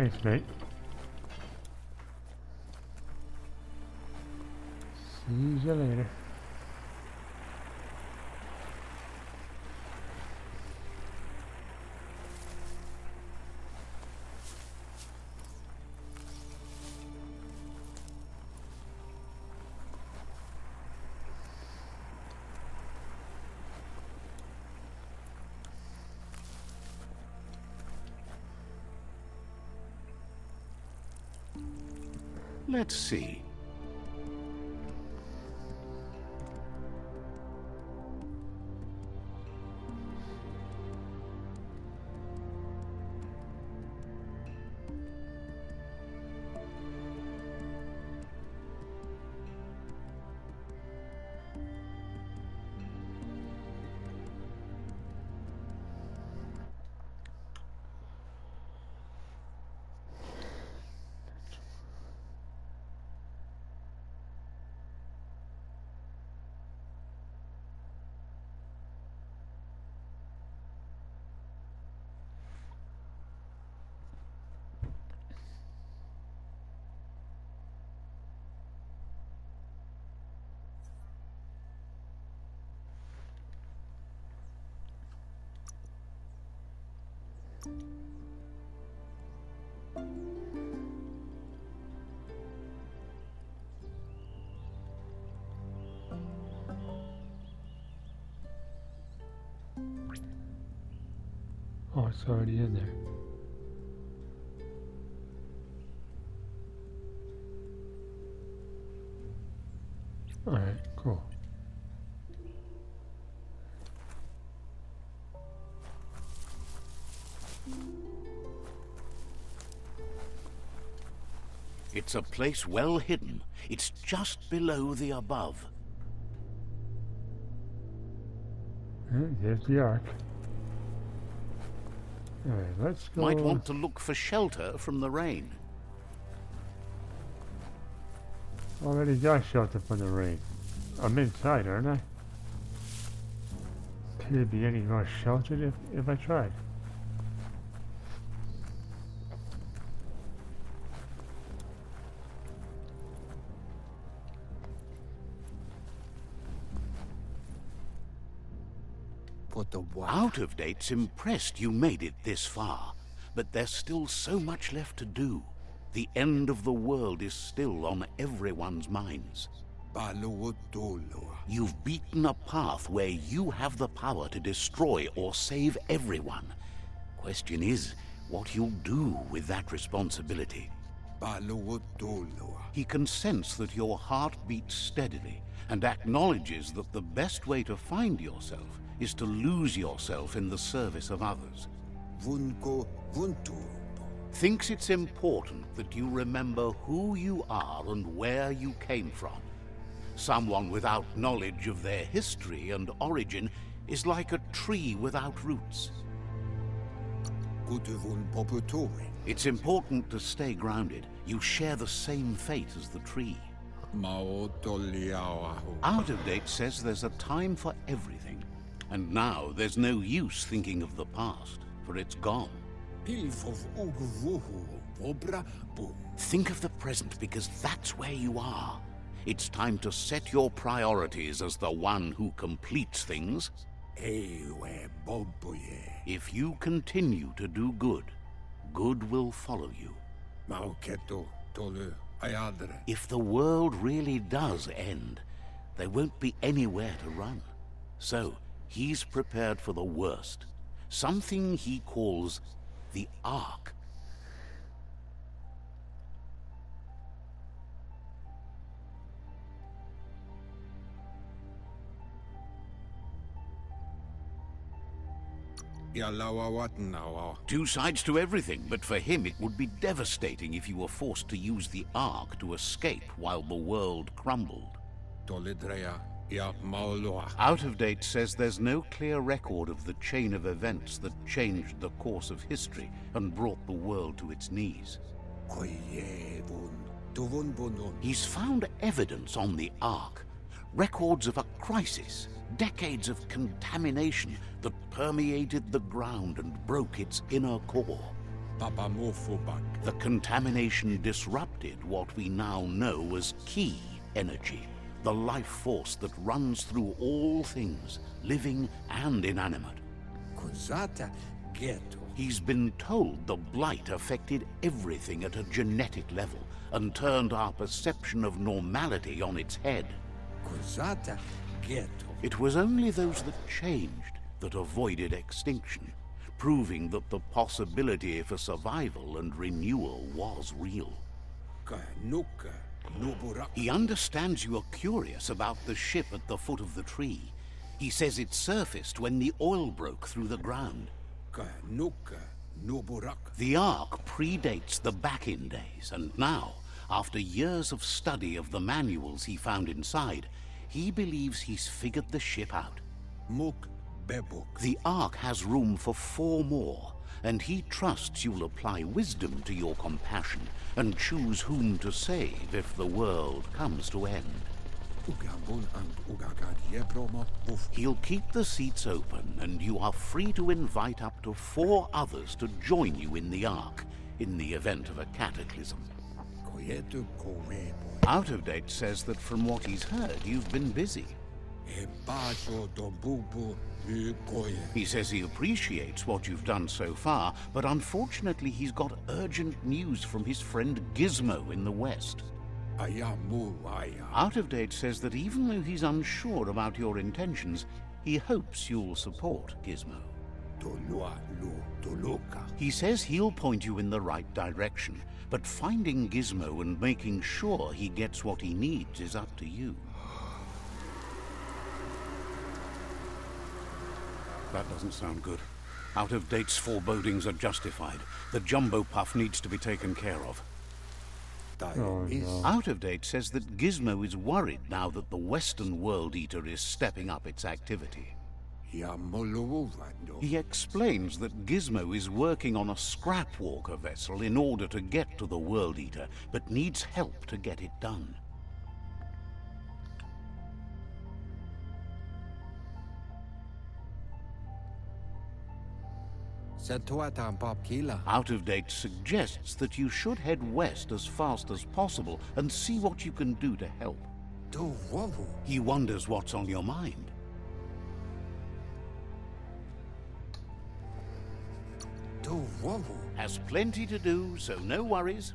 Thanks, mate. See you later. Let's see. Oh, it's already in there. Alright, cool. It's a place well hidden. It's just below the above. There's the Ark. Alright, let's go. Might want to look for shelter from the rain. Already got shelter from the rain. I'm inside, aren't I? Could it be any more sheltered if I tried? Out of Date's impressed you made it this far, but there's still so much left to do. The end of the world is still on everyone's minds. You've beaten a path where you have the power to destroy or save everyone. Question is, what you'll do with that responsibility. He can sense that your heart beats steadily and acknowledges that the best way to find yourself is to lose yourself in the service of others. Thinks it's important that you remember who you are and where you came from. Someone without knowledge of their history and origin is like a tree without roots. It's important to stay grounded. You share the same fate as the tree. Out of Date says there's a time for everything. And now there's no use thinking of the past, for it's gone. Think of the present, because that's where you are. It's time to set your priorities as the one who completes things. If you continue to do good, good will follow you. If the world really does end, there won't be anywhere to run. So, he's prepared for the worst, something he calls the Ark. Two sides to everything, but for him it would be devastating if you were forced to use the Ark to escape while the world crumbled. Out of Date says there's no clear record of the chain of events that changed the course of history and brought the world to its knees. He's found evidence on the Ark, records of a crisis, decades of contamination that permeated the ground and broke its inner core. The contamination disrupted what we now know as Ki energy, the life force that runs through all things, living and inanimate. He's been told the blight affected everything at a genetic level and turned our perception of normality on its head. It was only those that changed that avoided extinction, proving that the possibility for survival and renewal was real. He understands you are curious about the ship at the foot of the tree. He says it surfaced when the oil broke through the ground. The Ark predates the back-in days, and now, after years of study of the manuals he found inside, he believes he's figured the ship out. The Ark has room for 4 more, and he trusts you'll apply wisdom to your compassion and choose whom to save if the world comes to end. He'll keep the seats open, and you are free to invite up to 4 others to join you in the Ark in the event of a cataclysm. Out of Date says that from what he's heard, you've been busy. He says he appreciates what you've done so far, but unfortunately he's got urgent news from his friend Gizmo in the West. Out of Date says that even though he's unsure about your intentions, he hopes you'll support Gizmo. He says he'll point you in the right direction, but finding Gizmo and making sure he gets what he needs is up to you. That doesn't sound good. Out of Date's forebodings are justified. The Jumbo Puff needs to be taken care of. Oh, no. Out of Date says that Gizmo is worried now that the Western World Eater is stepping up its activity. He explains that Gizmo is working on a scrap walker vessel in order to get to the World Eater, but needs help to get it done. Out of Date suggests that you should head west as fast as possible and see what you can do to help. He wonders what's on your mind. Has plenty to do, so no worries.